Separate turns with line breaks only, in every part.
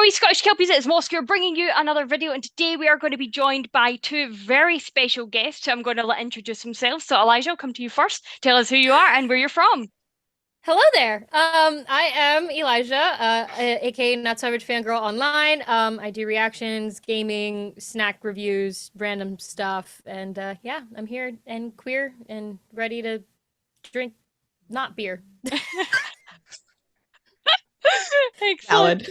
Hello, Scottish Kelpies, it's Moscow bringing you another video, and today we are going to be joined by two very special guests who I'm going to let introduce themselves. So, Elijah, I'll come to you first. Tell us who you are and where you're from.
Hello there. I am Elijah, aka Not-So-Average-Fangirl online. I do reactions, gaming, snack reviews, random stuff, and yeah, I'm here and queer and ready to drink not beer.
Excellent.
Valid.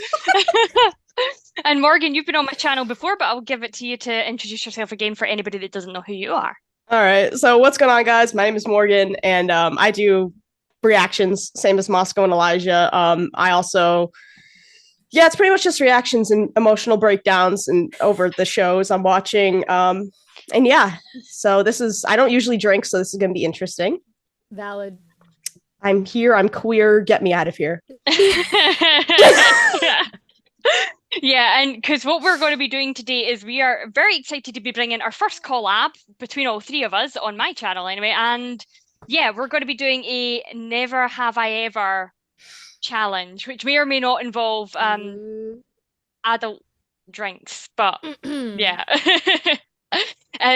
And Morgan, you've been on my channel before, but I'll give it to you to introduce yourself again for anybody that doesn't know who you are.
All right. So what's going on, guys? My name is Morgan, and I do reactions, same as Moscow and Elijah. I also, yeah, it's pretty much just reactions and emotional breakdowns and over the shows I'm watching. And yeah, so I don't usually drink, so this is going to be interesting.
Valid.
I'm here. I'm queer. Get me out of here.
Yeah, and because what we're going to be doing today is we are very excited to be bringing our first collab between all three of us on my channel anyway. And yeah, we're going to be doing a Never Have I Ever challenge, which may or may not involve adult drinks, but yeah.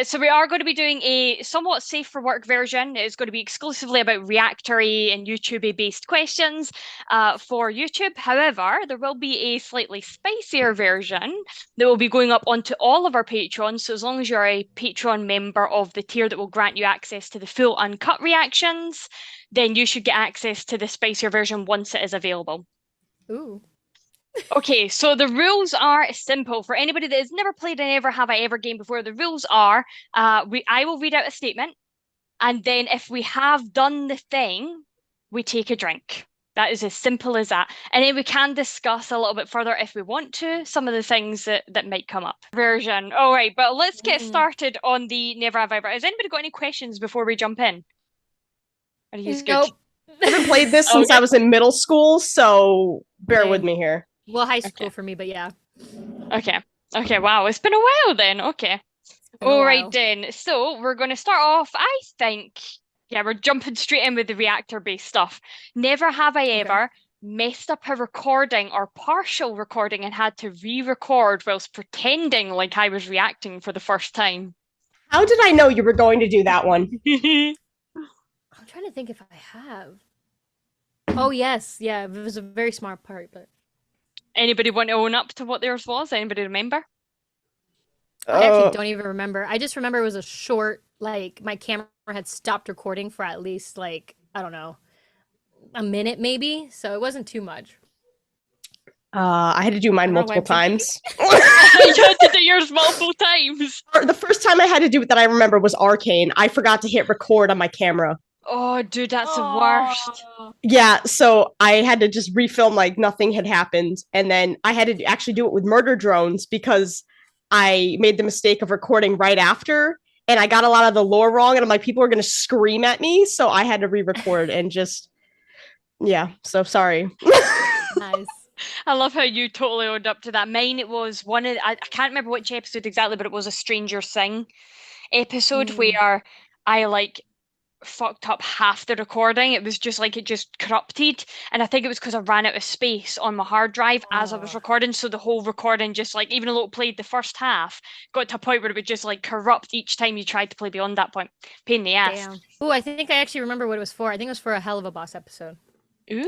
So we are going to be doing a somewhat safe for work version. It's going to be exclusively about reactory and YouTube based questions for YouTube. However, there will be a slightly spicier version that will be going up onto all of our Patreons. So as long as you're a Patreon member of the tier that will grant you access to the full uncut reactions, then you should get access to the spicier version once it is available.
Ooh.
Okay, so the rules are simple. For anybody that has never played an Ever Have I Ever game before, the rules are I will read out a statement, and then if we have done the thing, we take a drink. That is as simple as that. And then we can discuss a little bit further if we want to, some of the things that might come up. Version. All right, but let's get started on the Never Have I Ever. Has anybody got any questions before we jump in? Are you good?
Nope.
I haven't played this since I was in middle school, so bear with me here.
Well, high school for me, but yeah.
Okay. Okay, wow. It's been a while then. Okay. All right then. So we're going to start off, I think, yeah, we're jumping straight in with the reactor-based stuff. Never have I ever messed up a recording or partial recording and had to re-record whilst pretending like I was reacting for the first time.
How did I know you were going to do that one?
I'm trying to think if I have. Oh, yes. Yeah, it was a very smart part, but...
Anybody want to own up to what theirs was? Anybody remember?
I actually don't even remember. I just remember it was a short, like, my camera had stopped recording for at least, like, I don't know, a minute maybe. So it wasn't too much.
I had to do mine multiple times.
You had to do yours multiple times.
The first time I had to do it that I remember was Arcane. I forgot to hit record on my camera.
Oh, dude, that's the worst.
Yeah, so I had to just refilm like nothing had happened. And then I had to actually do it with murder drones because I made the mistake of recording right after. And I got a lot of the lore wrong. And I'm like, people are going to scream at me. So I had to re-record and just, yeah, so sorry.
Nice.
I love how you totally owned up to that. Mine, it was one of, I can't remember which episode exactly, but it was a Stranger Thing episode where I like fucked up half the recording. It was just like it just corrupted, and I think it was because I ran out of space on my hard drive as I was recording, so the whole recording just like, even though it played the first half, got to a point where it would just like corrupt each time you tried to play beyond that point. Pain in the ass.
Damn. Ooh, I think I actually remember what it was for. I think it was for a Hell of a Boss episode.
Ooh.
Okay.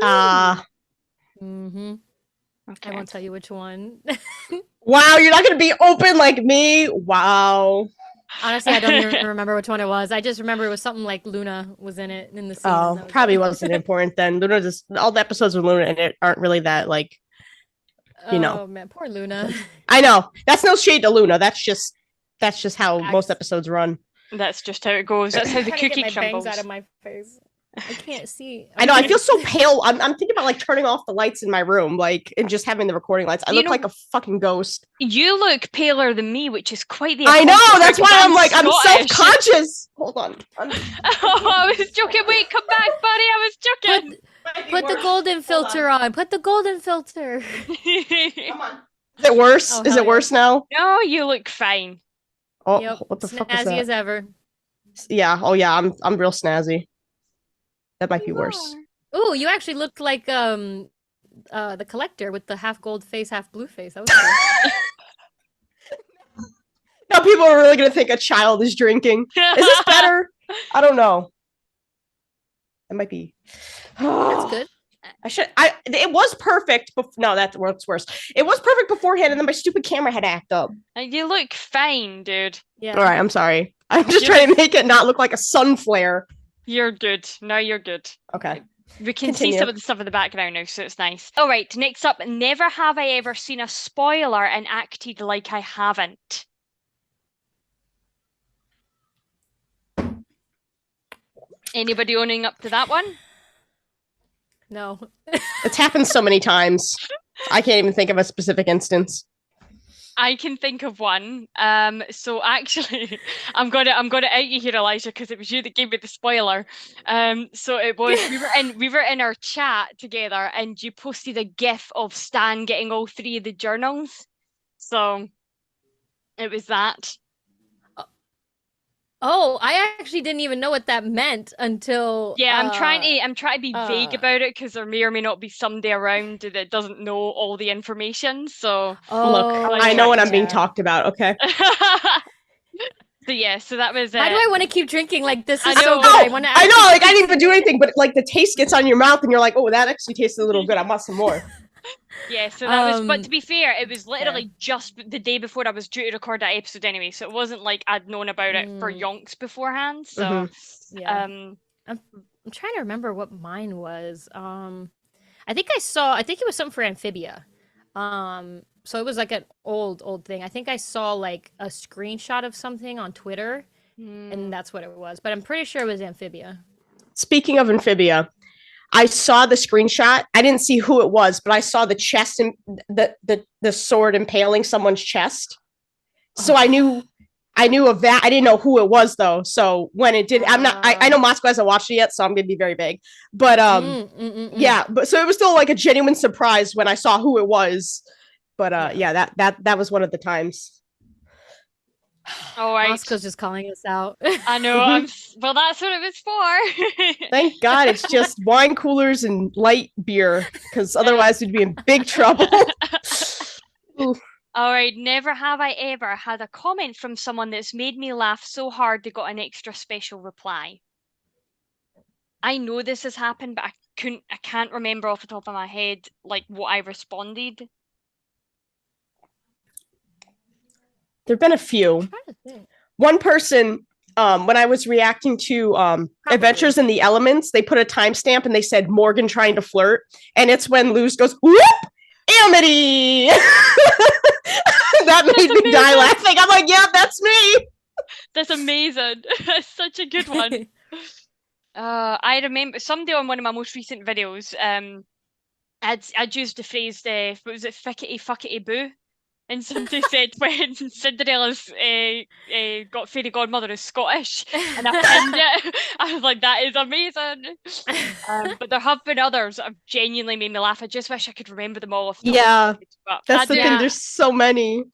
I won't tell you which one.
Wow, you're not gonna be open like me. Wow.
Honestly, I don't even remember which one it was. I just remember it was something like Luna was in it in the scene.
Oh, probably wasn't important then. Luna just, all the episodes with Luna in it aren't really that, like, you know.
Oh man, poor Luna.
I know. That's no shade to Luna. That's just how most episodes run.
That's just how it goes. That's how the cookie
get my
crumbles.
bangs out of my face. I can't see.
I know. I feel so pale. I'm thinking about like turning off the lights in my room, like, and just having the recording lights. I look like a fucking ghost.
You look paler than me, which is quite the.
I know. That's why I'm like, I'm self-conscious. Hold on.
Oh, I was joking. Wait, come back, buddy. I was joking.
Put the golden filter on. Put the golden filter.
Come on. Is it worse?
Oh,
is it worse now?
No, you look fine.
Oh,
yep.
What the fuck is that?
Snazzy as ever.
Yeah. Oh yeah. I'm real snazzy. That might be worse.
Ooh, you actually look like the collector with the half gold face, half blue face. That was cool.
Now people are really gonna think a child is drinking. Is this better? I don't know. It might be.
That's good.
It was perfect. No, that's what's worse. It was perfect beforehand, and then my stupid camera had to act up.
You look fine, dude.
Yeah.
All right, I'm sorry. I'm just trying to make it not look like a sun flare.
You're good. No, you're good.
Okay.
We can see some of the stuff in the background now, so it's nice. All right, next up. Never have I ever seen a spoiler and acted like I haven't. Anybody owning up to that one?
No.
It's happened so many times. I can't even think of a specific instance.
I can think of one. So actually, I'm gonna out you here, Elijah, because it was you that gave me the spoiler. So it was we were in our chat together, and you posted a GIF of Stan getting all 3 of the journals. So it was that.
Oh, I actually didn't even know what that meant until.
Yeah, I'm trying to be vague about it because there may or may not be somebody around that doesn't know all the information. So
look, I know what I'm being talked about. Okay.
So yeah, so that was.
Why do I want to keep drinking? Like this is
I
so
know.
good.
I know. Like I didn't even do anything, but like the taste gets on your mouth, and you're like, oh, that actually tasted a little good. I want some more.
Yeah, so that was, but to be fair, it was literally just the day before I was due to record that episode anyway, so it wasn't like I'd known about it for yonks beforehand. So,
yeah. I'm trying to remember what mine was. I think it was something for Amphibia. So it was like an old thing. I think I saw like a screenshot of something on Twitter, and that's what it was. But I'm pretty sure it was Amphibia.
Speaking of Amphibia, I saw the screenshot. I didn't see who it was, but I saw the chest and the sword impaling someone's chest. So I knew of that. I didn't know who it was though. So when it did, I know Moscow hasn't watched it yet, so I'm gonna be very vague. But yeah, but so it was still like a genuine surprise when I saw who it was. But yeah, that was one of the times.
All right.
Moscow's just calling us out.
I know. Well, that's what it was for.
Thank God it's just wine coolers and light beer, because otherwise we'd be in big trouble.
All right. Never have I ever had a comment from someone that's made me laugh so hard they got an extra special reply. I know this has happened, but I can't remember off the top of my head like what I responded.
There've been a few. One person, when I was reacting to Adventures in the Elements, they put a timestamp and they said Morgan trying to flirt, and it's when Luz goes, whoop, Amity. That made me die laughing. I'm like, yeah, that's me.
That's amazing. That's such a good one. I remember someday on one of my most recent videos, I'd used the phrase, what was it, fickety fuckety boo? And somebody said when Cinderella's got fairy godmother is Scottish, and I pinned it. I was like, that is amazing. But there have been others that have genuinely made me laugh. I just wish I could remember them all.
Yeah, that's the thing. There's so many.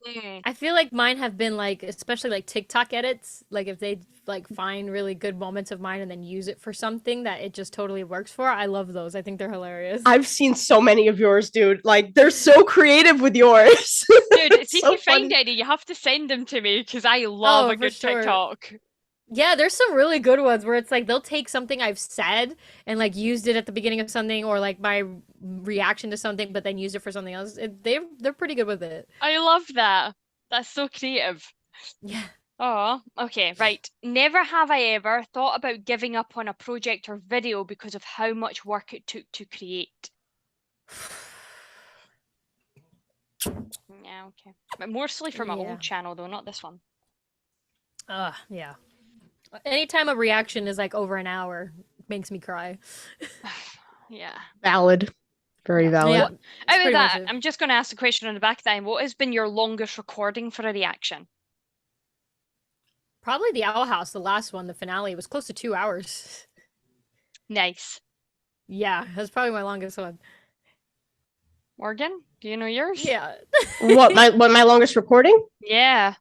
I feel like mine have been like, especially like TikTok edits. Like if they like find really good moments of mine and then use it for something that it just totally works for. I love those. I think they're hilarious.
I've seen so many of yours, dude. Like they're so creative with yours.
Dude, see if you find any, you have to send them to me because I love a good TikTok.
Yeah, there's some really good ones where it's like they'll take something I've said and like used it at the beginning of something or like my reaction to something, but then use it for something else. They're pretty good with it.
I love that. That's so creative.
Yeah.
Oh, okay, right. Never have I ever thought about giving up on a project or video because of how much work it took to create. Yeah, okay. But mostly for my old channel though, not this one.
Yeah. Anytime a reaction is like over an hour, it makes me cry.
Yeah.
Valid. Very valid.
Yeah,
out of that, I'm just going to ask the question on the back then. What has been your longest recording for a reaction?
Probably the Owl House, the last one, the finale, was close to 2 hours.
Nice.
Yeah, that's probably my longest one.
Morgan, do you know yours?
Yeah.
What my longest recording?
Yeah.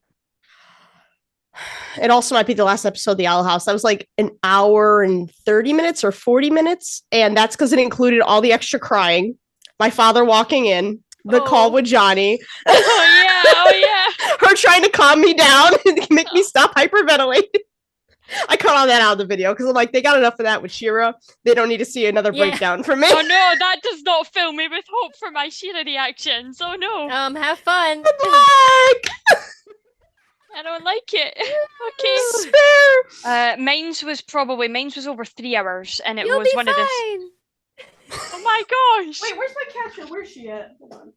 It also might be the last episode of the Owl House. That was like an hour and 30 minutes or 40 minutes. And that's because it included all the extra crying. my father walking in, the call with Johnny.
Oh yeah.
Her trying to calm me down and make me stop hyperventilating. I cut all that out of the video because I'm like, they got enough of that with Shira. They don't need to see another breakdown from me.
Oh no, that does not fill me with hope for my Shira reactions. Oh no.
Have fun.
Good luck.
I don't like it. Okay.
Spare.
Mine's was over 3 hours, and it
You'll
was
be
one of this.
fine.
Oh my gosh.
Wait, where's my catcher? Where's she at? Hold on.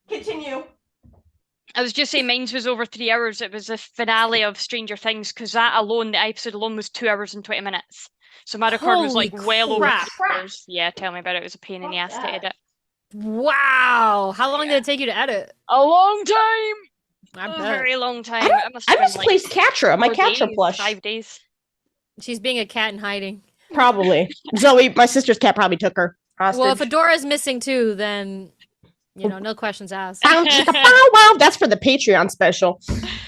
Continue.
I was just saying mine's was over 3 hours. It was the finale of Stranger Things because that alone, the episode alone was 2 hours and 20 minutes. So my record was like well over 3 hours. Yeah, tell me about it. It was a pain in the ass to edit.
Wow. How long did it take you to edit?
A long time.
I
A
bet.
very long time.
I
It must have been
misplaced Catra. My
4
Catra
days,
plush.
5 days.
She's being a cat in hiding.
Probably. Zoe, my sister's cat, probably took her hostage.
Well, if Adora's missing too, then no questions asked.
Bow, wow, that's for the Patreon special.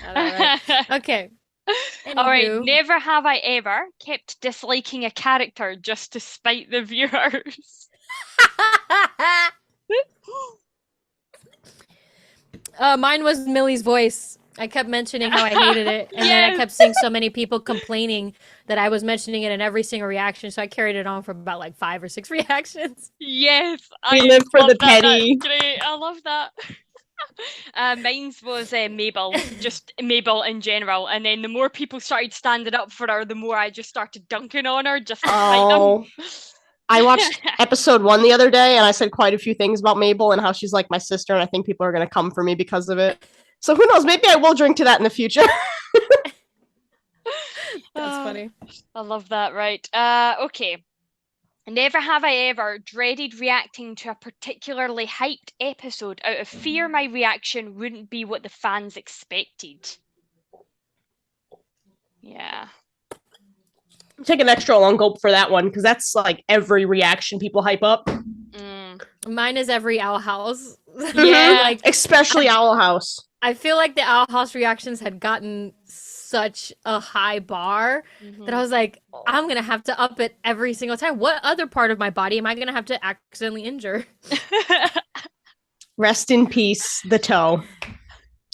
All right. Okay.
All right.
Anywho.
Never have I ever kept disliking a character just to spite the viewers.
Mine was Millie's voice. I kept mentioning how I hated it, and then I kept seeing so many people complaining that I was mentioning it in every single reaction, so I carried it on for about like 5 or 6 reactions.
Yes,
We
I
live for
love
the
that.
petty.
That's great. I love that. Mine's was Mabel, just Mabel in general, and then the more people started standing up for her, the more I just started dunking on her just to fight them.
I watched episode 1 the other day, and I said quite a few things about Mabel and how she's like my sister, and I think people are going to come for me because of it. So who knows? Maybe I will drink to that in the future.
That's funny.
I love that. Right. Okay. Never have I ever dreaded reacting to a particularly hyped episode out of fear my reaction wouldn't be what the fans expected. Yeah.
Take an extra long gulp for that one because that's like every reaction people hype up.
Mine is every Owl House.
Yeah.
Like
especially Owl House.
I feel like the Owl House reactions had gotten such a high bar that I was like, I'm gonna have to up it every single time. What other part of my body am I gonna have to accidentally injure?
Rest in peace, the toe.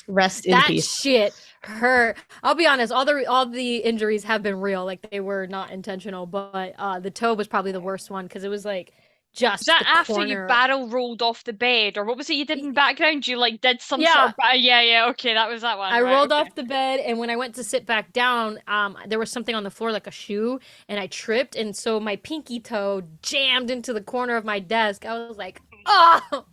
Rest in peace.
That shit hurt. I'll be honest, all the injuries have been real, like they were not intentional, but the toe was probably the worst one because it was like just
Was that
the
after
corner.
you barrel rolled off the bed, or what was it you did in background? You like did some sort of okay, that was that one.
I
right,
rolled
okay.
off the bed, and when I went to sit back down, there was something on the floor like a shoe, and I tripped, and so my pinky toe jammed into the corner of my desk. I was like, oh,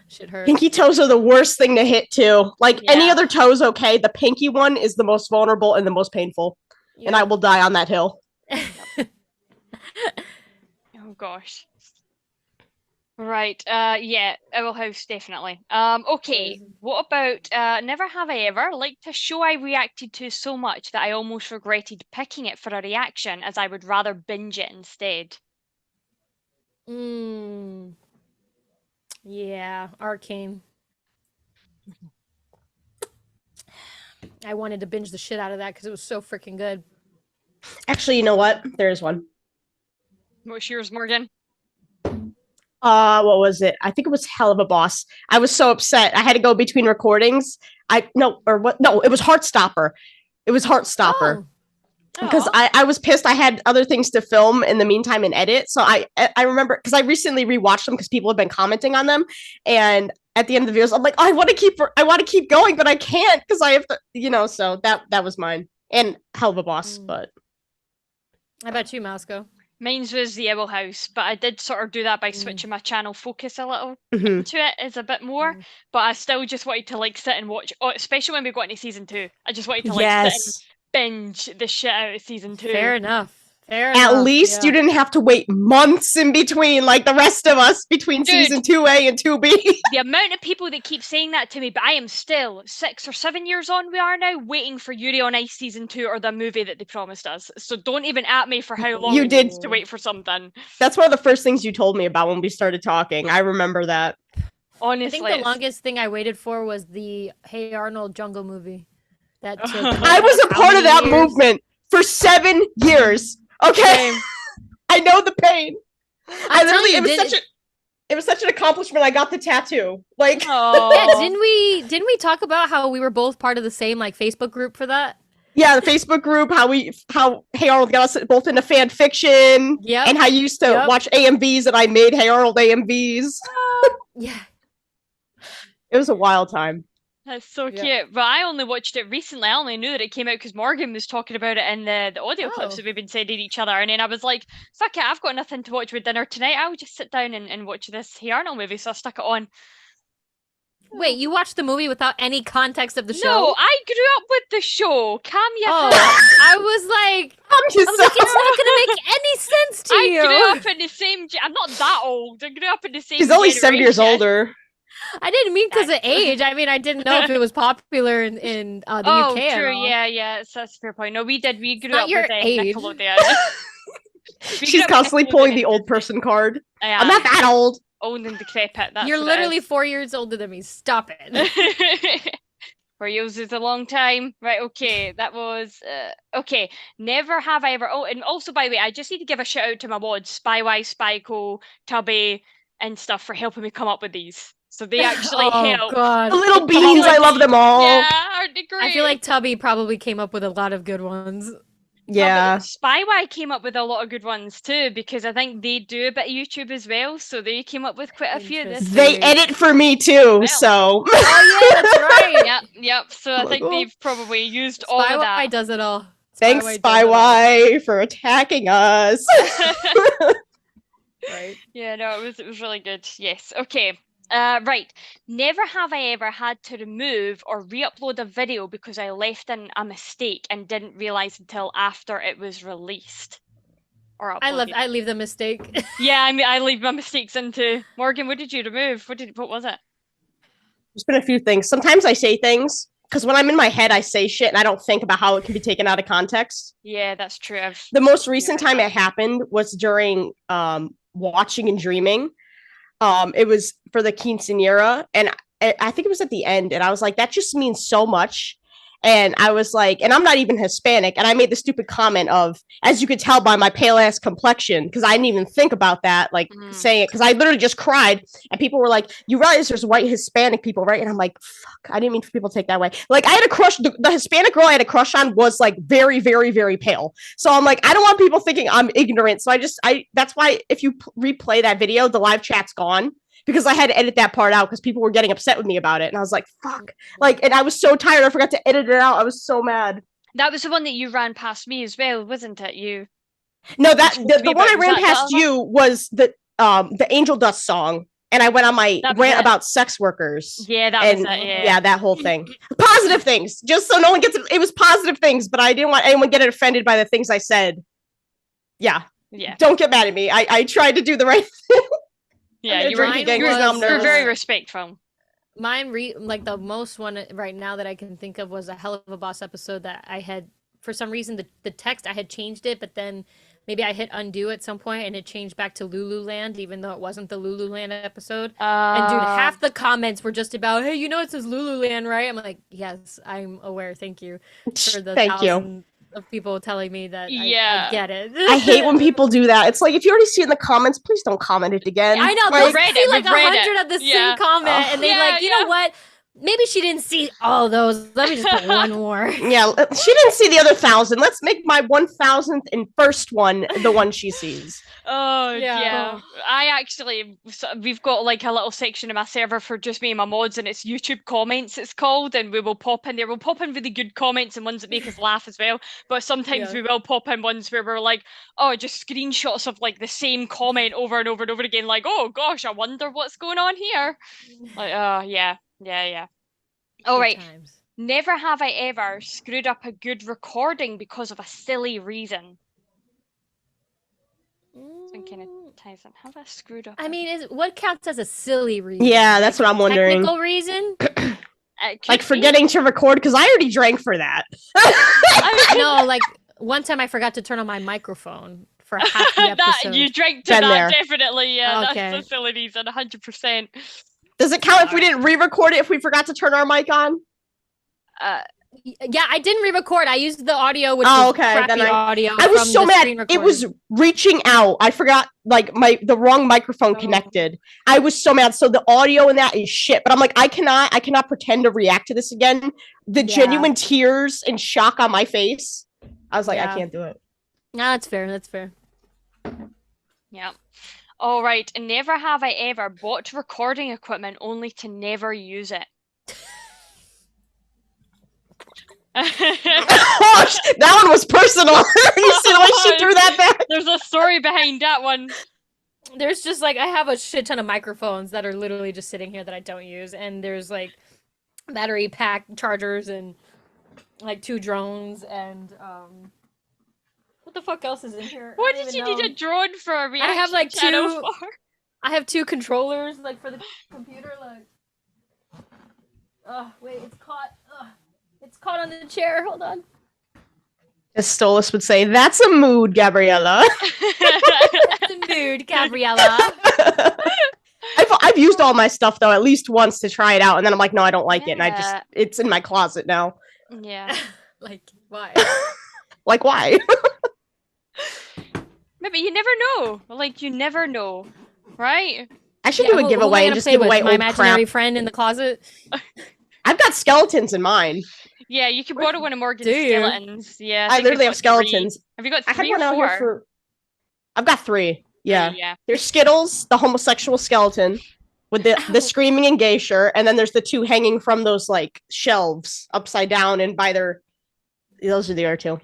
shit hurt.
Pinky toes are the worst thing to hit too. Like any other toe's okay. The pinky one is the most vulnerable and the most painful. And I will die on that hill.
Oh gosh. Right, yeah, Owl House, definitely. Okay, what about, never have I ever liked a show I reacted to so much that I almost regretted picking it for a reaction, as I would rather binge it instead.
Yeah, Arcane. I wanted to binge the shit out of that because it was so freaking good.
Actually, you know what? There is one.
What's yours, Morgan?
What was it? I think it was Hell of a Boss. I was so upset. I had to go between recordings. It was Heartstopper. It was Heartstopper. Because I was pissed. I had other things to film in the meantime and edit. So I remember because I recently rewatched them because people have been commenting on them. And at the end of the videos, I'm like, oh, I want to keep going, but I can't because I have to, so that was mine. And Hell of a Boss, but
How about you, Moscow?
Mine's was the Owl House, but I did sort of do that by switching my channel focus a little to it as a bit more. But I still just wanted to like sit and watch, especially when we got into season 2. I just wanted to like sit and binge the shit out of season 2.
Fair enough.
At least you didn't have to wait months in between, like the rest of us, between season 2A and 2B.
The amount of people that keep saying that to me, but I am still 6 or 7 years on, we are now, waiting for Yuri on Ice season 2 or the movie that they promised us. So don't even at me for how long
You
it
did
takes to wait for something.
That's one of the first things you told me about when we started talking. I remember that.
Honestly,
I think the longest thing I waited for was the Hey Arnold Jungle movie. That took
I was a part of that movement for 7 years. Okay, I know the pain.
It was such a
It was such an accomplishment. I got the tattoo. Like,
Oh,
Yeah, didn't we talk about how we were both part of the same like Facebook group for that?
yeah, the Facebook group, how Hey Arnold got us both into fan fiction,
Yep.
and how you used to
Yep.
watch AMVs and I made Hey Arnold AMVs.
Yeah.
It was a wild time.
that's so
Yeah.
cute. But I only watched it recently. I only knew that it came out because Morgan was talking about it in the audio clips
Oh.
that we've been sending each other. And then I was like, fuck it, I've got nothing to watch with dinner tonight. I would just sit down and watch this Hey Arnold movie. So I stuck it on.
Wait, you watched the movie without any context of the show?
No, I grew up with the show. Calm your
Oh,
head.
I was like, it's not gonna make any sense to
I
you.
grew up in the same. I'm not that old. I grew up in the same.
He's only 7 years
generation.
older.
I didn't mean because of age. I mean, I didn't know if it was popular in the
Oh,
UK. at
true.
all.
Yeah. That's a fair point. No, we did. We grew
not
up
your
with
age.
Nickelodeon. We grew
She's
up with
constantly pulling the
Nickelodeon.
old person card.
Yeah,
I'm not that old.
old and decrepit. That's
You're
what it
literally
is.
4 years older than me. Stop it.
4 years is a long time. Right, okay. That was okay. Never have I ever. Oh, and also by the way, I just need to give a shout out to my mods, Spywise, Spyco, Tubby, and stuff for helping me come up with these. So they actually
oh
helped.
god.
The little beans, I love them all.
Yeah, aren't they great?
I feel like Tubby probably came up with a lot of good ones.
Yeah.
Spywise came up with a lot of good ones too, because I think they do a bit of YouTube as well, so they came up with quite a few this
Interesting.
They edit for me too, so.
Oh yeah, that's right.
Yep. So I think they've probably used all of
Spywise
that.
does it all.
Thanks,
Spywise does it all.
Spywise, for attacking us.
Right.
Yeah, no, it was really good. Yes. Okay. Right. Never have I ever had to remove or re-upload a video because I left in a mistake and didn't realize until after it was released. Or uploaded.
I leave the mistake.
Yeah, I mean, I leave my mistakes into Morgan. What did you remove? What was it?
There's been a few things. Sometimes I say things because when I'm in my head, I say shit and I don't think about how it can be taken out of context.
Yeah, that's true.
The most recent time it happened was during watching and dreaming. It was for the quinceanera, and I think it was at the end, and I was like, that just means so much. And I was like, and I'm not even Hispanic, and I made the stupid comment of, as you could tell by my pale ass complexion, because I didn't even think about that, like saying it, because I literally just cried, and people were like, you realize there's white Hispanic people, right? And I'm like, fuck, I didn't mean for people to take that way. Like, I had a crush, the Hispanic girl I had a crush on was like very, very, very pale. So I'm like, I don't want people thinking I'm ignorant. So that's why if you replay that video, the live chat's gone. Because I had to edit that part out because people were getting upset with me about it. And I was like, fuck. Like, and I was so tired. I forgot to edit it out. I was so mad.
That was the one that you ran past me as well, wasn't it? You.
No, that the one
about-
I
was
ran
that
past
the
you was the Angel Dust song. And I went on my
That was
rant
it.
about sex workers.
Yeah, that
And
was it. Yeah.
that whole thing. Positive things. Just so no one gets it was positive things, but I didn't want anyone getting offended by the things I said. Yeah.
Yeah.
Don't get mad at me. I tried to do the right thing.
Yeah.
I'm
You were,
drinking
again
you were,
'cause I'm
you were
nervous.
very respectful.
Mine like the most one right now that I can think of was a Hell of a Boss episode that I had, for some reason, the text I had changed it, but then maybe I hit undo at some point and it changed back to Lululand, even though it wasn't the Lululand episode. And dude, half the comments were just about, hey, you know it says Lululand, right? I'm like, yes, I'm aware. Thank you for the
Thank you.
thousands of people telling me that
Yeah.
I get it.
I hate when people do that. It's like, if you already see it in the comments, please don't comment it again.
I know,
Like,
they'll
read
see
it,
like
we've read it.
100 of the
Yeah.
same comment, and they
Yeah,
like, you know what? Maybe she didn't see all those. Let me just put one more.
yeah, she didn't see the other 1,000. Let's make my 1,000th and first one the one she sees.
Oh
Yeah.
yeah. I actually, we've got like a little section in my server for just me and my mods, and it's YouTube comments it's called, and we will pop in there. We'll pop in really good comments and ones that make us laugh as well. But sometimes
Yeah.
we will pop in ones where we're like, oh, just screenshots of like the same comment over and over and over again, like, oh gosh, I wonder what's going on here. Like, oh yeah. All
Good
right.
times.
Never have I ever screwed up a good recording because of a silly reason. Some kind of ties in. Have I screwed up?
I mean, what counts as a silly reason?
Yeah, that's what I'm wondering.
Technical reason?
Like forgetting to record, because I already drank for that.
No, like one time I forgot to turn on my microphone for half the
that
episode.
you drank to
Been
that
there.
definitely. Yeah,
Okay.
that's facilities and 100%.
Does it count if we didn't re-record it if we forgot to turn our mic on?
Yeah, I didn't re-record. I used the audio, which
Oh,
was
okay,
crappy
then
audio.
I was
from
so
the
mad.
screen
It was
recording.
reaching out. I forgot like the wrong microphone
Oh.
connected. I was so mad. So the audio in that is shit. But I'm like, I cannot pretend to react to this again. The
Yeah.
genuine tears and shock on my face. I was like, I
Yeah.
can't do it.
No, that's fair. That's fair.
Yeah. All right. Never have I ever bought recording equipment only to never use it.
That one was personal. You see the way she threw that back?
There's a story behind that one.
There's just like I have a shit ton of microphones that are literally just sitting here that I don't use, and there's like battery pack chargers and like 2 drones and what the fuck else is in here?
What did you need a drone for a reaction
have, like,
channel
2
for?
I have 2 controllers like for the computer. Like, wait, it's caught. It's caught on the chair. Hold on.
As Stolas would say, that's a mood, Gabriella.
That's a mood, Gabriella.
I've used all my stuff though at least once to try it out, and then I'm like, no, I don't like it, and
Yeah.
it's in my closet now.
Yeah.
Like, why?
Like, why?
Maybe you never know. Like, you never know. Right?
I should
Yeah,
do a
who am I
giveaway and
gonna
just
play
give
with?
away
My
old
imaginary
crap.
friend in the closet.
I've got skeletons in mine.
Yeah, you can borrow one of Morgan's
Do you?
skeletons. Yeah.
I
think
literally
we've
have
got 3.
skeletons.
Have you got
I had
3
one
or
out
4?
here for. I've got 3. Yeah.
3, yeah.
There's Skittles, the homosexual skeleton, with the screaming and gay shirt, and then there's the 2 hanging from those like shelves upside down and by their. Those are the other 2.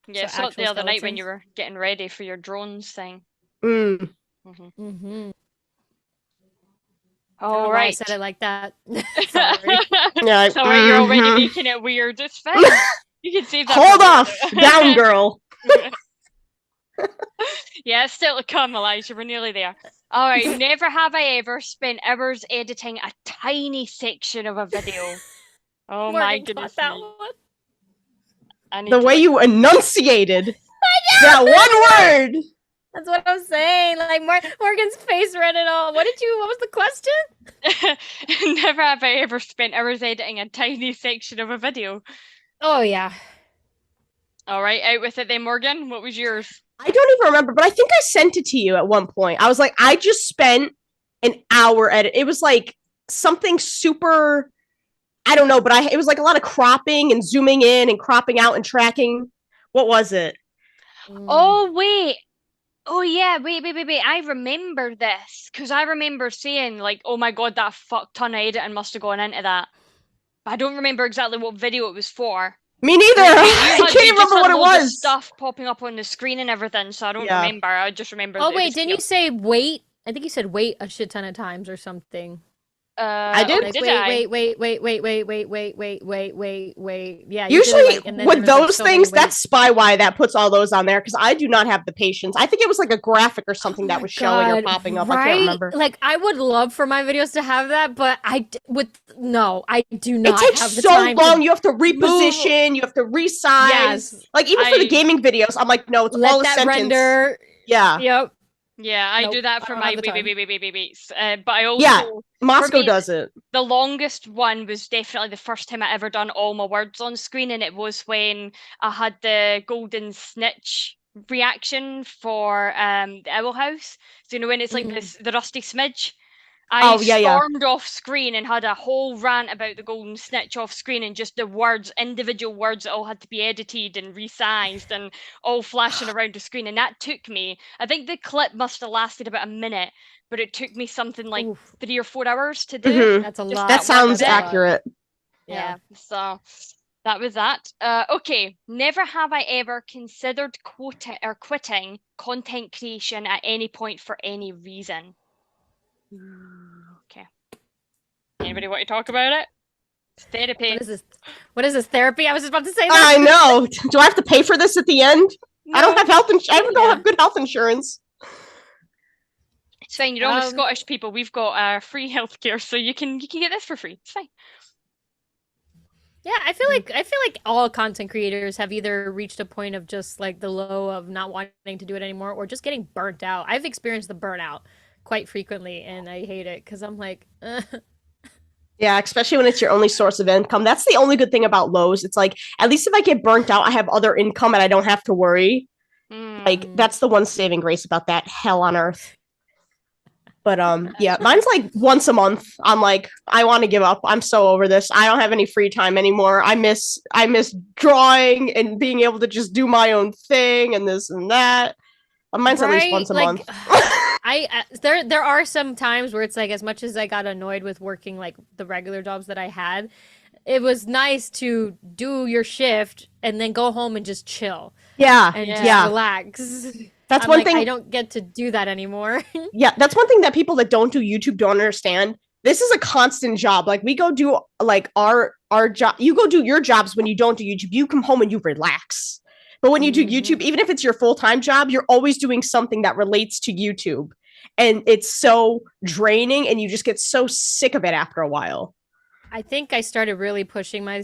Yeah,
So
saw it
actual
the other night when
skeletons?
you were getting ready for your drones thing.
Mm.
Mm-hmm.
All
I
right.
said it like that. Sorry.
Yeah.
Sorry, you're already
mhm.
making it weird. It's fine. You can save that. for
Hold
later.
off, down girl.
Yeah, it's still to come, Elijah. We're nearly there. All right. Never have I ever spent hours editing a tiny section of a video. Oh my
Morgan
goodness
caught that
me.
one.
I need
The
to,
way
like,
you enunciated that one word.
That's what I'm saying. Like Morgan's face read it all. What was the question?
Never have I ever spent hours editing a tiny section of a video.
Oh yeah.
All right, out with it then, Morgan. What was yours?
I don't even remember, but I think I sent it to you at one point. I was like, I just spent an hour edit. It was like something super, I don't know, but it was like a lot of cropping and zooming in and cropping out and tracking. What was it?
Oh, wait. Oh, yeah. Wait. I remember this because I remember saying, like, oh my God, that fuck ton of editing must have gone into that. But I don't remember exactly what video it was for.
Me neither. I can't
You just
remember what
had
it
loads of
was.
stuff popping up on the screen and everything, so I don't
Yeah.
remember. I just remember.
Oh
that it
wait,
was
didn't you say wait? I think you said wait a shit ton of times or something.
I did?
Like,
Did I?
wait. Yeah. you did
Usually,
it, like, and then
with
there was, like,
those
so many
things,
waits.
that's Spywhy that puts all those on there because I do not have the patience. I think it was like a graphic or something that was showing or
God,
popping up.
Right?
I can't remember.
Like, I would love for my videos to have that, but I do not
It takes
have the
so
time
long.
to
You have to reposition. You have to resize.
Yes.
Like even for the
I-
gaming videos, I'm like, no, it's
let
all a
that
sentence.
render.
Yeah,
Yep.
Yeah, I do
Nope,
that
I
for
don't
my
have the time.
waits. But I also
Yeah. Moscow
me-
does it.
the longest one was definitely the first time I ever done all my words on screen, and it was when I had the golden snitch reaction for the Owl House. So you know when it's like the rusty smidge. I
Oh, yeah.
stormed off screen and had a whole rant about the golden snitch off screen and just the words, individual words that all had to be edited and resized and all flashing around the screen. And that took me, I think the clip must have lasted about a minute, but it took me something like
Oof,
3 or 4 hours to do.
Mhm.
that's a
Just
lot.
That
that one
sounds
bit.
accurate.
Yeah. So that was that. Okay. Never have I ever considered quitting content creation at any point for any reason. Okay. Anybody want to talk about it? It's therapy.
What is this? What is this therapy? I was just about to say that.
I know. Do I have to pay for this at the end? I don't
No,
have health insurance. I don't
Yeah.
have good health insurance.
it's fine. You're almost
Um,
Scottish people. We've got free healthcare, so you can get this for free. It's fine.
Yeah, I feel like all content creators have either reached a point of just like the low of not wanting to do it anymore or just getting burnt out. I've experienced the burnout quite frequently and I hate it because I'm like,
Yeah, especially when it's your only source of income. That's the only good thing about Lowe's. It's like, at least if I get burnt out, I have other income and I don't have to worry. Like, that's the one saving grace about that hell on earth. But yeah, mine's like once a month. I'm like, I want to give up. I'm so over this. I don't have any free time anymore. I miss drawing and being able to just do my own thing and this and that. Mine's at least once a month.
There are some times where it's like, as much as I got annoyed with working like the regular jobs that I had, it was nice to do your shift and then go home and just chill.
Yeah,
and just relax.
That's one thing
I don't get to do that anymore.
Yeah, that's one thing that people that don't do YouTube don't understand. This is a constant job. Like, we go do like our job. You go do your jobs when you don't do YouTube. You come home and you relax. But when you do YouTube, even if it's your full-time job, you're always doing something that relates to YouTube. And it's so draining and you just get so sick of it after a while.
I think I started really pushing my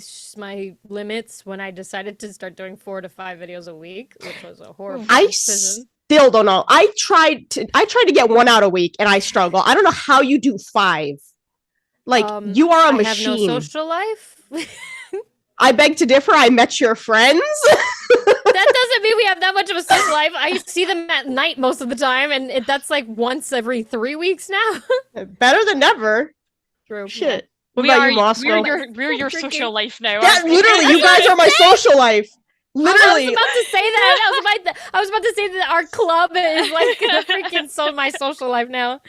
limits when I decided to start doing 4 to 5 videos a week, which was a horrible decision.
Still don't know. I tried to get 1 out a week and I struggle. I don't know how you do 5. Like, you are a machine.
I have no social life.
I beg to differ. I met your friends.
That doesn't mean we have that much of a social life. I see them at night most of the time, and that's like once every 3 weeks now.
Better than never.
True.
Shit. What about you, Moscow?
We're your social life now.
Yeah, literally, you guys are my social life. Literally.
I was about to say that. I was about to say that our club is like the freaking my social life now.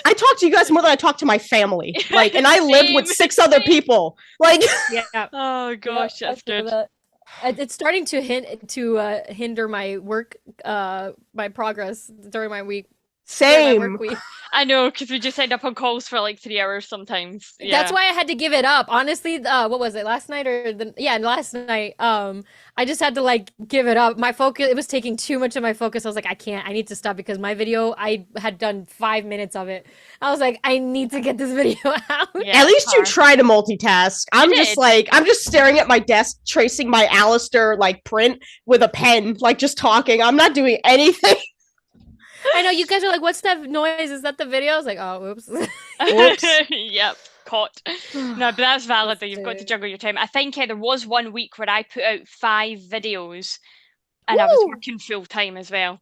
I talk to you guys more than I talk to my family. Like, and I live with 6 other people. Like,
yeah. Oh gosh, that's good.
It's starting to hinder my work, my progress during my week.
Same.
My work week.
I know, because we just end up on calls for like 3 hours sometimes. Yeah.
That's why I had to give it up. Honestly, what was it, last night or last night? I just had to like give it up. My focus, it was taking too much of my focus. I was like, I need to stop, because my video, I had done 5 minutes of it. I was like, I need to get this video out.
Yeah, at least you try to multitask. I'm just staring at my desk, tracing my Alistair like print with a pen, like just talking. I'm not doing anything.
I know, you guys are like, what's that noise? Is that the video? I was like, oh, oops.
Oops. Yep, caught. No, but that's valid that you've got to juggle your time. I think there was 1 week where I put out 5 videos and I was working full time as well.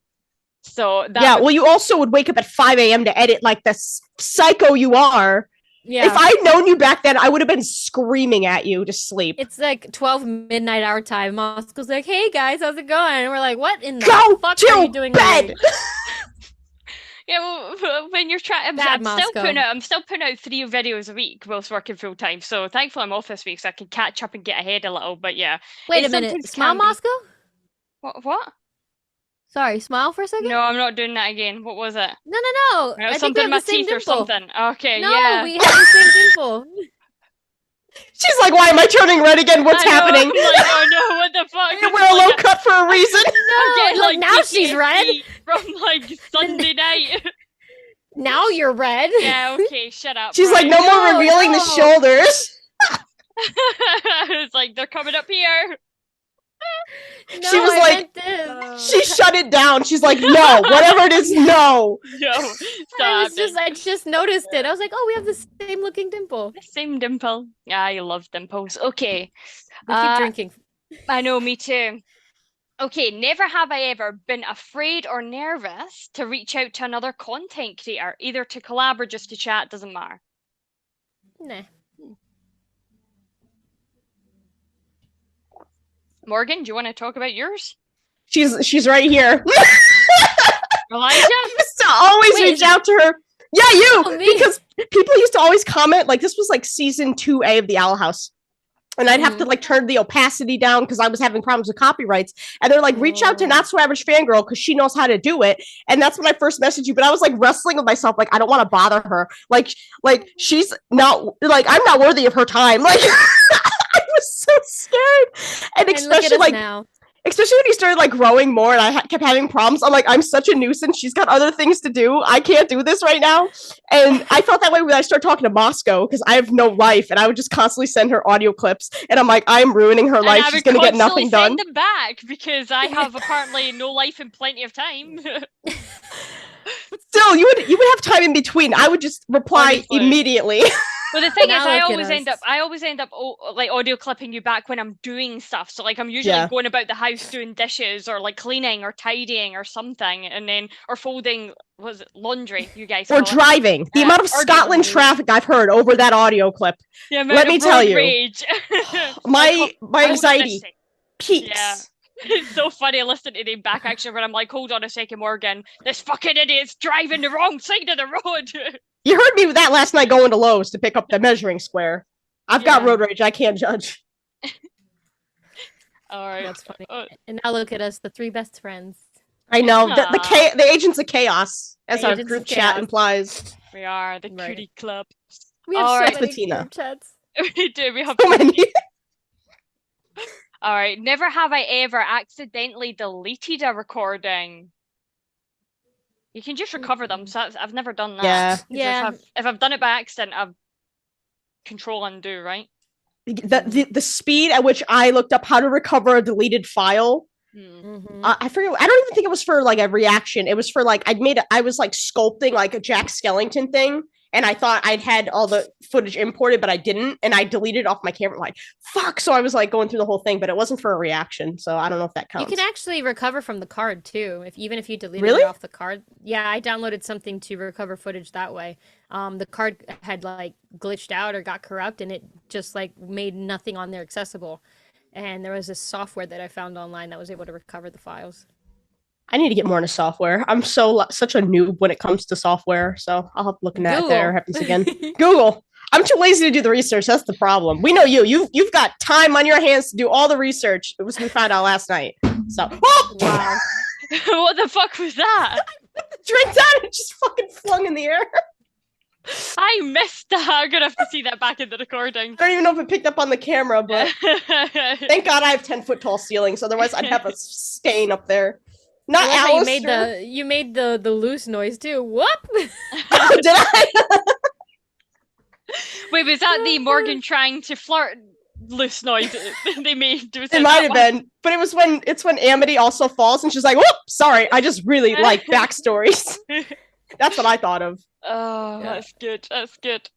So that
well, you also would wake up at 5 a.m. to edit like the psycho you are. Yeah. If I'd known you back then, I would have been screaming at you to sleep.
It's like 12 midnight our time. Moscow's like, hey guys, how's it going? And we're like, what in the fuck are you doing
bed?
Yeah, well, when you're trying, I'm still putting out 3 videos a week whilst working full time. So thankfully I'm off this week, so I can catch up and get ahead a little. But yeah,
wait a minute, smile, Moscow.
What?
Sorry, smile for a second.
No, I'm not doing that again. What was it?
No. I
something in my teeth or something. Okay,
no, we have the same dimple.
She's like, why am I turning red again? What's happening?
Like, oh no, what the fuck?
You wear a low cut for a reason.
No, like now she's red.
From like Sunday night.
Now you're red.
Yeah, okay, shut up.
She's like, no more revealing the shoulders.
It's like, they're coming up here.
No, she was like, she shut it down. She's like, no, whatever it is, no.
I just noticed it. I was like, oh, we have the same looking dimple.
The same dimple. Yeah, I love dimples. Okay.
We keep drinking.
I know, me too. Okay, never have I ever been afraid or nervous to reach out to another content creator, either to collab or just to chat, doesn't matter.
Nah.
Morgan, do you want to talk about yours?
She's right here.
Elijah?
I used to always reach out to her. Yeah, you! Because people used to always comment, like, this was like season 2A of the Owl House. And I'd have to like turn the opacity down because I was having problems with copyrights. And they're like, reach out to Not-So-Average-Fangirl because she knows how to do it. And that's when I first messaged you. But I was like wrestling with myself, like, I don't want to bother her. Like she's not, like, I'm not worthy of her time. Like, I was so scared. And especially like now. Especially when you started like growing more and I kept having problems. I'm like, I'm such a nuisance. She's got other things to do. I can't do this right now. And I felt that way when I started talking to Moscow because I have no life and I would just constantly send her audio clips. And I'm like, I'm ruining her life. She's going to get nothing done.
Send them back because I have apparently no life and plenty of time.
But still, you would have time in between. I would just reply immediately.
Well, the thing is,
Now
I
look at
always end up like audio clipping you back when I'm doing stuff. So like I'm usually going about the house doing dishes or like cleaning or tidying or something, and then or folding was it laundry, you guys
Or
call it.
driving. The amount of
Or
Scotland traffic I've heard over that audio clip.
The amount
Let
of
me tell
road
you.
rage.
My
Hold on a
anxiety
sec.
peaks.
Yeah. It's so funny listening to the back action where I'm like, hold on a second, Morgan. This fucking idiot's driving the wrong side of the road.
You heard me with that last night going to Lowe's to pick up the measuring square. I've got road rage. I can't judge.
All right.
That's funny. And now look at us, the three best friends.
I know. The agents of chaos, as our group chat implies.
We are the cutie club.
We have so many group chats.
We do. We have
so many.
All right. Never have I ever accidentally deleted a recording. You can just recover them. So I've never done that.
Yeah.
If I've done it by accident, I've control undo, right?
The speed at which I looked up how to recover a deleted file. I forget. I don't even think it was for like a reaction. It was for like I was like sculpting like a Jack Skellington thing, and I thought I'd had all the footage imported, but I didn't, and I deleted it off my camera. Like fuck. So I was like going through the whole thing, but it wasn't for a reaction. So I don't know if that counts.
You can actually recover from the card too, even if you deleted it off the card. Yeah, I downloaded something to recover footage that way. The card had like glitched out or got corrupt, and it just like made nothing on there accessible. And there was this software that I found online that was able to recover the files.
I need to get more into software. I'm such a noob when it comes to software, so I'll have to look into that if that ever happens again. Google. I'm too lazy to do the research. That's the problem. We know you. You've got time on your hands to do all the research. It was we found out last night. So
wow.
What the fuck was that?
Drink down and just fucking flung in the air.
I missed that. I'm gonna have to see that back in the recording.
I don't even know if it picked up on the camera, but thank God I have 10-foot tall ceilings. Otherwise, I'd have a stain up there. Not Alistair.
You made the loose noise too. Whoop!
Oh, did I?
Wait, was that the Morgan trying to flirt loose noise they made?
It might have been, but it's when Amity also falls and she's like, "Whoop! Sorry, I just really like backstories." That's what I thought of.
Oh, that's good. That's good.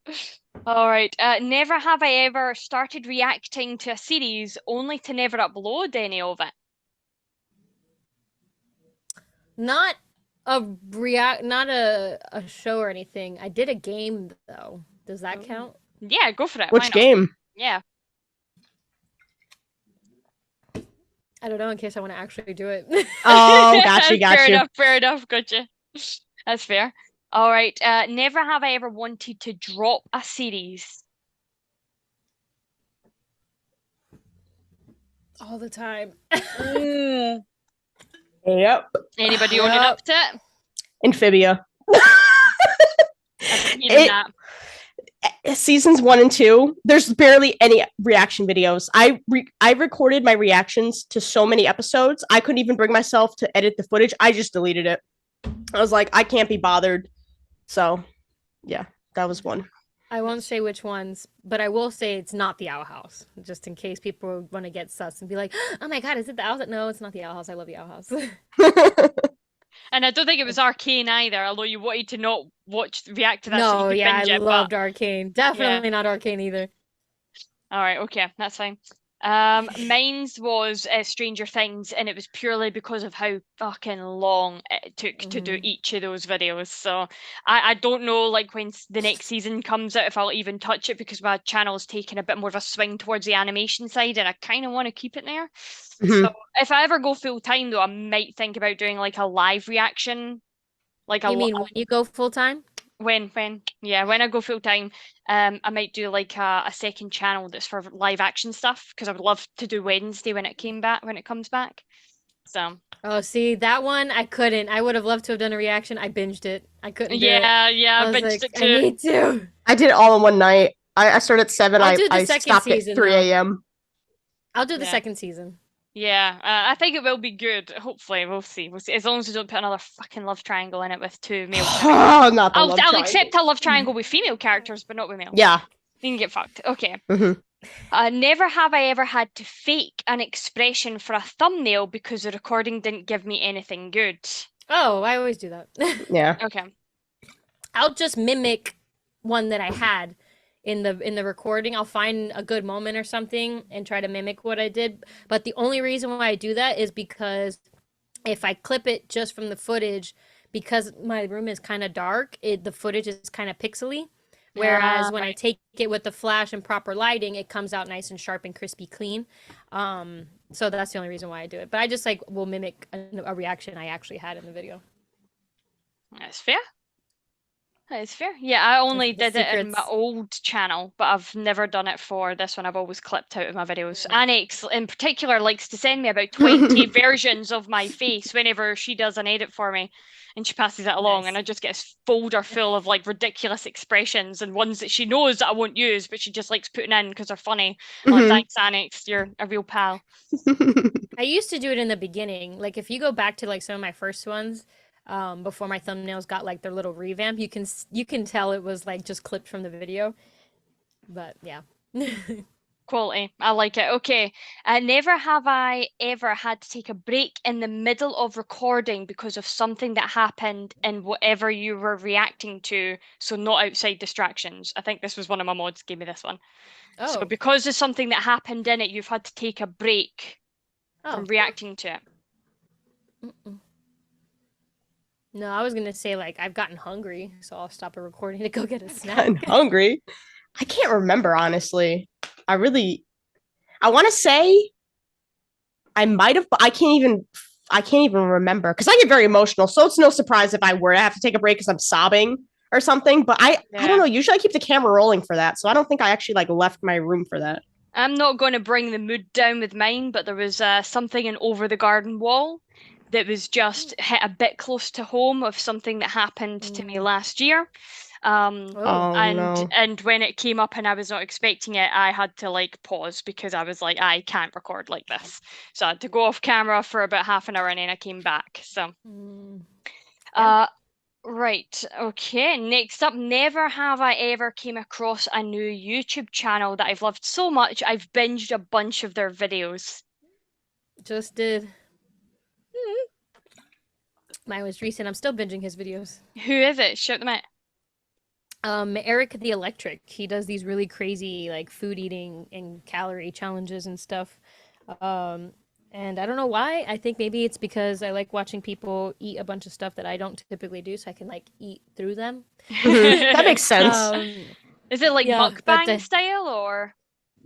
All right. Never have I ever started reacting to a series only to never upload any of it.
Not a show or anything. I did a game though. Does that count?
Yeah, go for it.
Which game?
Yeah.
I don't know, in case I want to actually do it.
Oh, gotcha.
Fair enough. Gotcha. That's fair. All right. Never have I ever wanted to drop a series.
All the time.
Yep.
Anybody owning up to it?
Amphibia. Seasons 1 and 2, there's barely any reaction videos. I recorded my reactions to so many episodes. I couldn't even bring myself to edit the footage. I just deleted it. I was like, I can't be bothered. So, yeah, that was one.
I won't say which ones, but I will say it's not the Owl House, just in case people want to get sus and be like, "Oh my god, is it the Owl House?" No, it's not the Owl House. I love the Owl House.
And I don't think it was Arcane either, although you wanted to not react to that.
No,
so
yeah, I loved Arcane. Definitely not Arcane either.
All right, okay, that's fine. Mine's was Stranger Things, and it was purely because of how fucking long it took to do each of those videos. So I don't know, like, when the next season comes out, if I'll even touch it, because my channel's taking a bit more of a swing towards the animation side, and I kind of want to keep it there. So if I ever go full time, though, I might think about doing like a live reaction. Like
you mean when you go full time?
When I go full time, I might do like a second channel that's for live action stuff, because I would love to do Wednesday when it comes back. So.
Oh, see, that one I couldn't. I would have loved to have done a reaction. I binged it. I couldn't.
Yeah,
I
binged it too.
I need to.
I did it all in one night. I started at 7. I stopped
season,
at 3 a.m.
I'll do the second season.
Yeah, I think it will be good. Hopefully, we'll see. As long as we don't put another fucking love triangle in it with 2 male characters.
Oh, not the love
I'll
triangle.
accept a love triangle with female characters, but not with male.
Yeah.
You can get fucked. Okay. Never have I ever had to fake an expression for a thumbnail because the recording didn't give me anything good.
Oh, I always do that.
Yeah.
Okay.
I'll just mimic one that I had. in the recording. I'll find a good moment or something and try to mimic what I did. But the only reason why I do that is because if I clip it just from the footage, because my room is kind of dark, the footage is kind of pixely. Whereas when I take it with the flash and proper lighting, it comes out nice and sharp and crispy clean. So that's the only reason why I do it. But I just like will mimic a reaction I actually had in the video.
That's fair. That is fair. Yeah, I only
The
did it in my
secrets.
old channel, but I've never done it for this one. I've always clipped out of my videos. Annex, in particular, likes to send me about 20 versions of my face whenever she does an edit for me, and she passes it along,
Nice.
and I just get a folder full of like ridiculous expressions and ones that she knows that I won't use, but she just likes putting in because they're funny. I'm like, thanks, Annex, you're a real pal.
I used to do it in the beginning. Like if you go back to like some of my first ones, before my thumbnails got like their little revamp, you can tell it was like just clipped from the video. But yeah.
Quality. I like it. Okay. Never have I ever had to take a break in the middle of recording because of something that happened in whatever you were reacting to, so not outside distractions. I think this was one of my mods gave me this one. So
Oh.
because of something that happened in it, you've had to take a break from
Oh.
reacting to it.
Mm-mm. No, I was gonna say like I've gotten hungry, so I'll stop a recording to go get a snack.
I'm hungry. I can't remember, honestly. I want to say I might have, but I can't even remember because I get very emotional. So it's no surprise if I were to have to take a break because I'm sobbing or something. But I don't know. Usually I keep the camera rolling for that, so I don't think I actually like left my room for that.
I'm not going to bring the mood down with mine, but there was something in Over the Garden Wall that was just hit a bit close to home of something that happened to me last year. And when it came up and I was not expecting it, I had to like pause because I was like, I can't record like this. So I had to go off camera for about half an hour and then I came back. So right, okay. Next up, never have I ever came across a new YouTube channel that I've loved so much I've binged a bunch of their videos.
Just did. Mine was recent. I'm still binging his videos.
Who is it? Shout them out.
Eric the Electric. He does these really crazy like food eating and calorie challenges and stuff. And I don't know why. I think maybe it's because I like watching people eat a bunch of stuff that I don't typically do, so I can like eat through them.
That makes sense.
Is it like mukbang style or?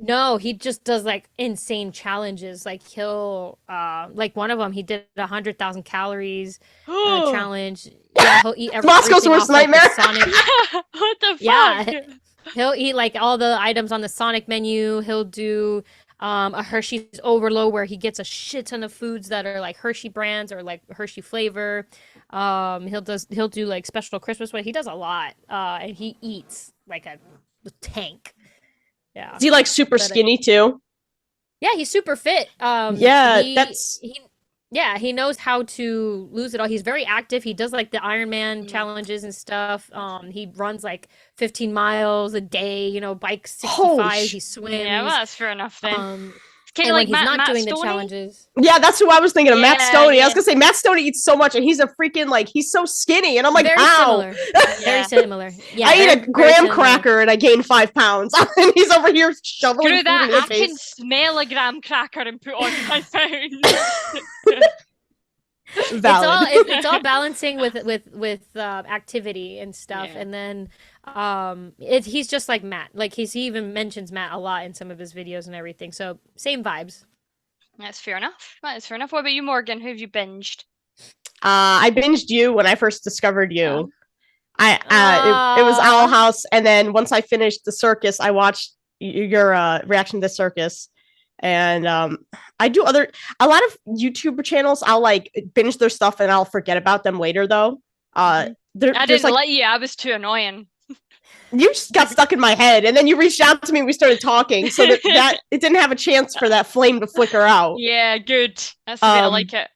No, he just does like insane challenges. Like he'll like one of them, he did 100,000 calories challenge. Yeah, he'll eat everything
Moscow's worst nightmare.
Sonic.
What the fuck?
Yeah, he'll eat like all the items on the Sonic menu. He'll do a Hershey's overload where he gets a shit ton of foods that are like Hershey brands or like Hershey flavor. He'll do like special Christmas way. He does a lot. And he eats like a tank. Yeah.
Is he like super skinny too?
Yeah, he's super fit. He knows how to lose it all. He's very active. He does like the Ironman challenges and stuff. He runs like 15 miles a day, you know, bikes 65, he swims.
Yeah, well, that's fair enough then.
And
like
when he's not
Matt
doing
Stoney?
the challenges.
Yeah, that's who I was thinking of. Matt Stoney.
Yeah.
I was gonna say Matt Stoney eats so much, and he's a freaking like he's so skinny, and I'm like,
Very
how?
similar. Very similar. Yeah,
I eat a graham cracker and I gain 5 pounds, and he's over here shoveling
Screw
food
that!
in my
I
face.
can smell a graham cracker and put on 5 pounds.
Valid.
It's all balancing with activity and stuff, and then he's just like Matt. Like he even mentions Matt a lot in some of his videos and everything. So same vibes.
That's fair enough. That is fair enough. What about you, Morgan? Who have you binged?
I binged you when I first discovered you. It was Owl House, and then once I finished the circus, I watched your reaction to the circus. And I do a lot of YouTuber channels. I'll like binge their stuff and I'll forget about them later though.
I didn't let you. I was too annoying.
You just got stuck in my head, and then you reached out to me and we started talking, so that it didn't have a chance for that flame to flicker out.
Yeah, good. That's the way I like it.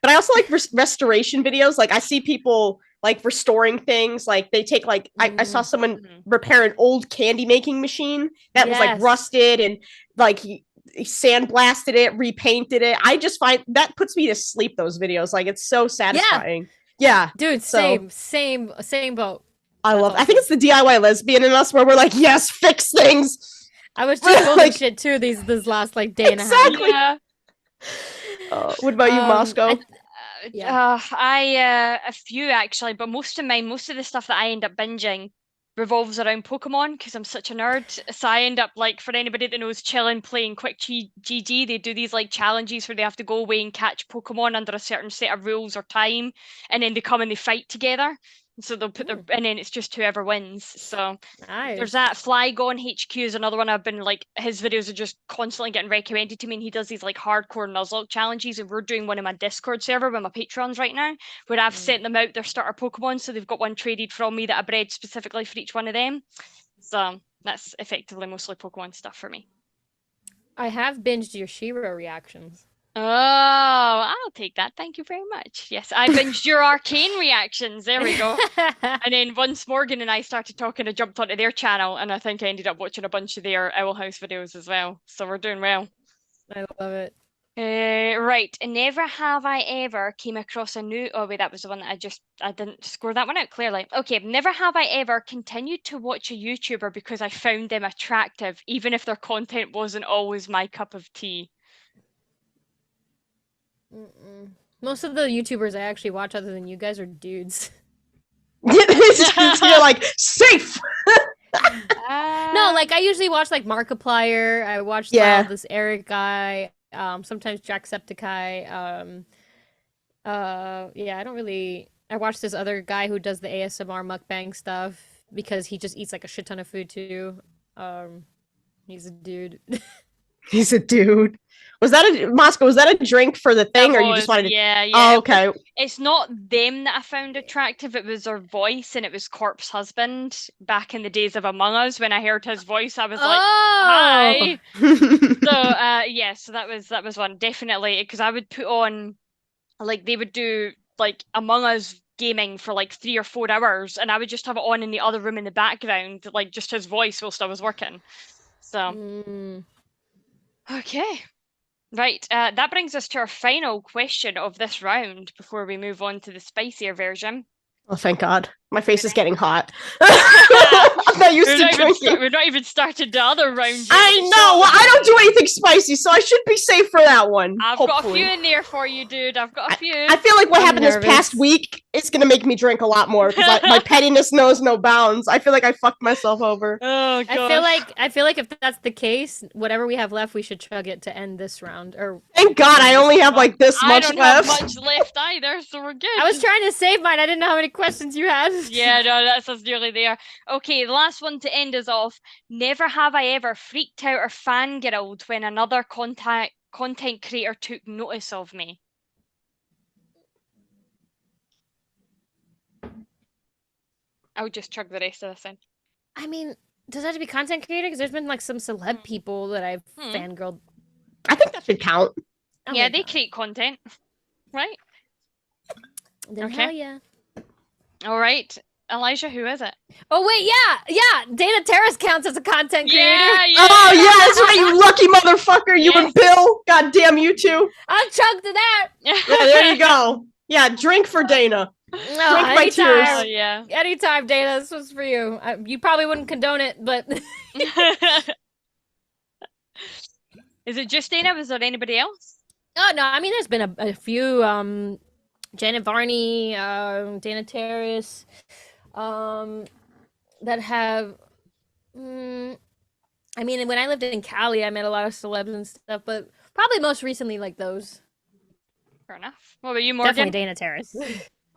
But I also like restoration videos. Like I see people like restoring things. Like they take like I saw someone repair an old candy making machine that was like rusted, and like he sandblasted it, repainted it. I just find that puts me to sleep. Those videos, like it's so satisfying. Yeah,
dude, same boat.
I
That's
love. I
awesome.
think it's the DIY lesbian in us where we're like, yes, fix things.
I was just building
Like-
shit too this last like day and a half.
Exactly.
Yeah.
What about you, Moscow?
Yeah.
A few actually, but most of the stuff that I end up binging revolves around Pokemon because I'm such a nerd. So I end up like, for anybody that knows, chilling, playing Quick GG. They do these like challenges where they have to go away and catch Pokemon under a certain set of rules or time, and then they come and they fight together. So they'll put their, and then it's just whoever wins. So
Nice.
there's that. Flygon HQ is another one I've been like, his videos are just constantly getting recommended to me, and he does these like hardcore Nuzlocke challenges, and we're doing one in my Discord server with my patrons right now, where I've sent them out their starter Pokemon, so they've got one traded from me that I bred specifically for each one of them. So that's effectively mostly Pokemon stuff for me.
I have binged your Shiro reactions.
Oh, I'll take that. Thank you very much. Yes, I binged your arcane reactions. There we go. And then once Morgan and I started talking, I jumped onto their channel, and I think I ended up watching a bunch of their Owl House videos as well. So we're doing well.
I love it.
Right. Never have I ever came across a new. Oh wait, that was the one that I didn't score that one out clearly. Okay, never have I ever continued to watch a YouTuber because I found them attractive, even if their content wasn't always my cup of tea.
Most of the YouTubers I actually watch other than you guys are dudes.
You're like, safe.
No, like I usually watch like Markiplier. I watch this Eric guy. Sometimes Jacksepticeye. Yeah, I don't really. I watch this other guy who does the ASMR mukbang stuff because he just eats like a shit ton of food too. He's a dude.
He's a dude. Was that Moscow? Was that a drink for the thing, or you just wanted to?
Yeah.
Oh, okay.
It's not them that I found attractive. It was their voice, and it was Corp's husband back in the days of Among Us. When I heard his voice, I was like, "Hi." So that was one definitely, because I would put on, like, they would do like Among Us gaming for like 3 or 4 hours, and I would just have it on in the other room in the background, like just his voice whilst I was working. So okay. Right, that brings us to our final question of this round before we move on to the spicier version.
Oh, thank God. My face is getting hot. I'm not used to drinking.
We're not even started the other round yet.
I know. Well, I don't do anything spicy, so I should be safe for that one.
I've got a few in there for you, dude. I've got a few.
I feel like what happened this past week is going to make me drink a lot more because my pettiness knows no bounds. I feel like I fucked myself over.
Oh, God.
I feel like if that's the case, whatever we have left, we should chug it to end this round. Or
thank God I only have like this much left.
I don't have much left either, so we're good.
I was trying to save mine. I didn't know how many questions you had.
Yeah, no, that's us nearly there. Okay, the last one to end us off. Never have I ever freaked out or fangirled when another content creator took notice of me. I'll just chug the rest of this in.
I mean, does that have to be content creator? Because there's been like some celeb people that I've fangirled.
I think that should count.
Oh
yeah, they create content, right?
Then hell yeah.
All right, Elijah, who is it?
Oh wait, yeah. Dana Terrace counts as a content creator.
Yeah.
Oh yeah, that's right, you lucky motherfucker. You and Bill. God damn you two.
I'll chug to that.
Yeah, there you go. Yeah, drink for Dana.
No,
drink my tears.
Oh, yeah.
Anytime, Dana. This was for you. You probably wouldn't condone it, but.
Is it just Dana? Was there anybody else?
Oh no, I mean there's been a few. Janet Varney, Dana Terrace, that have. I mean, when I lived in Cali, I met a lot of celebs and stuff, but probably most recently like those.
Fair enough. What about you, Morgan?
Definitely Dana Terrace.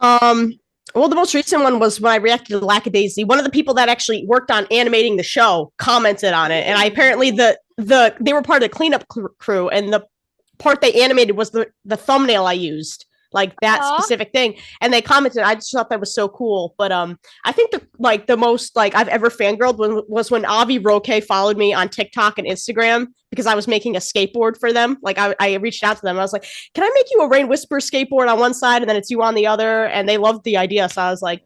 Well, the most recent one was when I reacted to Lackadaisy. One of the people that actually worked on animating the show commented on it, and I apparently they were part of the cleanup crew, and the part they animated was the thumbnail I used. Like that specific thing, and they commented. I just thought that was so cool. But I think the most like I've ever fangirled was when Avi Roque followed me on TikTok and Instagram because I was making a skateboard for them. Like I reached out to them. I was like, "Can I make you a Rain Whisper skateboard on one side and then it's you on the other?" And they loved the idea. So I was like,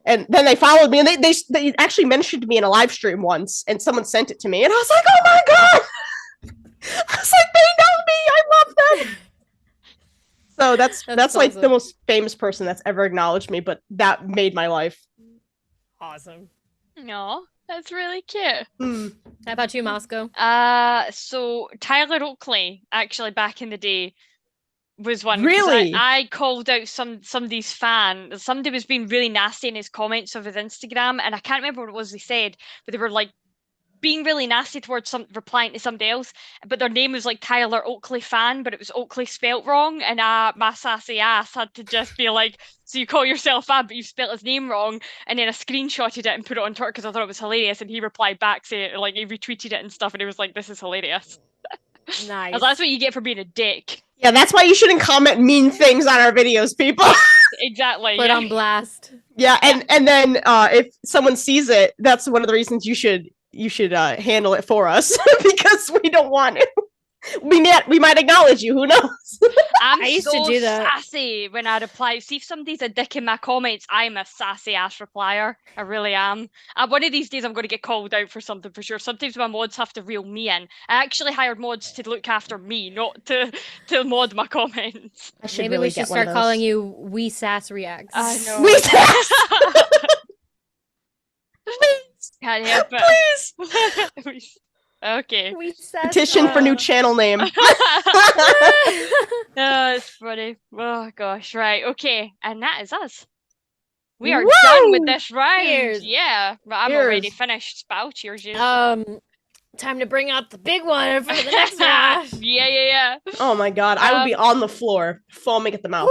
and then they followed me, and they actually mentioned me in a live stream once, and someone sent it to me, and I was like, "Oh my God!" I was like, "They know me. I love them." So that's like
awesome.
the most famous person that's ever acknowledged me, but that made my life.
Awesome.
No, that's really cute.
Hmm.
How about you, Moscow?
So Tyler Oakley, actually back in the day, was one. 'Cause
Really?
I called out somebody's fan. Somebody was being really nasty in his comments of his Instagram, and I can't remember what it was they said, but they were like being really nasty towards replying to somebody else, but their name was like Tyler Oakley fan, but it was Oakley spelt wrong, and my sassy ass had to just be like, so you call yourself fan, but you spelt his name wrong, and then I screenshotted it and put it on Twitter because I thought it was hilarious, and he replied back saying, like, he retweeted it and stuff, and he was like, this is hilarious.
Nice.
That's what you get for being a dick.
Yeah, that's why you shouldn't comment mean things on our videos, people.
Exactly.
Put
Yeah.
on blast.
Yeah, and then if someone sees it, that's one of the reasons you should handle it for us because we don't want it. We might acknowledge you. Who knows?
I'm
I used to
so
do that.
sassy when I reply. See if somebody's a dick in my comments, I'm a sassy ass replier. I really am. One of these days I'm going to get called out for something for sure. Sometimes my mods have to reel me in. I actually hired mods to look after me, not to mod my comments.
I should
Maybe
really
we should
get one of
start
those.
calling you We Sass Reacts.
I know.
We sass.
Can't help it.
Please.
Okay.
We Sass.
Petition for new channel name.
It's funny. Oh gosh, right, okay, and that is us. We are
Woo!
done with this round.
Cheers.
Yeah, I'm already
Cheers.
finished. Spout, cheers, you.
Time to bring out the big one for the next round.
Yeah.
Oh my god, I would be on the floor, foaming at the mouth.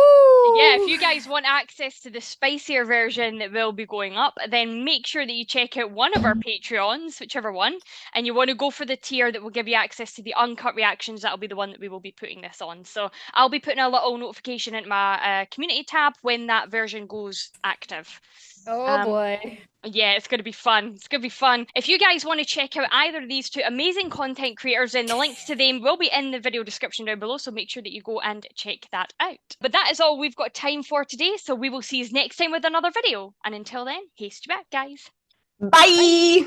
Yeah, if you guys want access to the spicier version that will be going up, then make sure that you check out one of our Patreons, whichever one, and you want to go for the tier that will give you access to the uncut reactions. That'll be the one that we will be putting this on. So I'll be putting a little notification in my community tab when that version goes active.
Oh boy.
Yeah, it's going to be fun. It's going to be fun. If you guys want to check out either of these two amazing content creators, then the links to them will be in the video description down below, so make sure that you go and check that out. But that is all we've got time for today, so we will see you next time with another video. And until then, haste you back, guys.
Bye.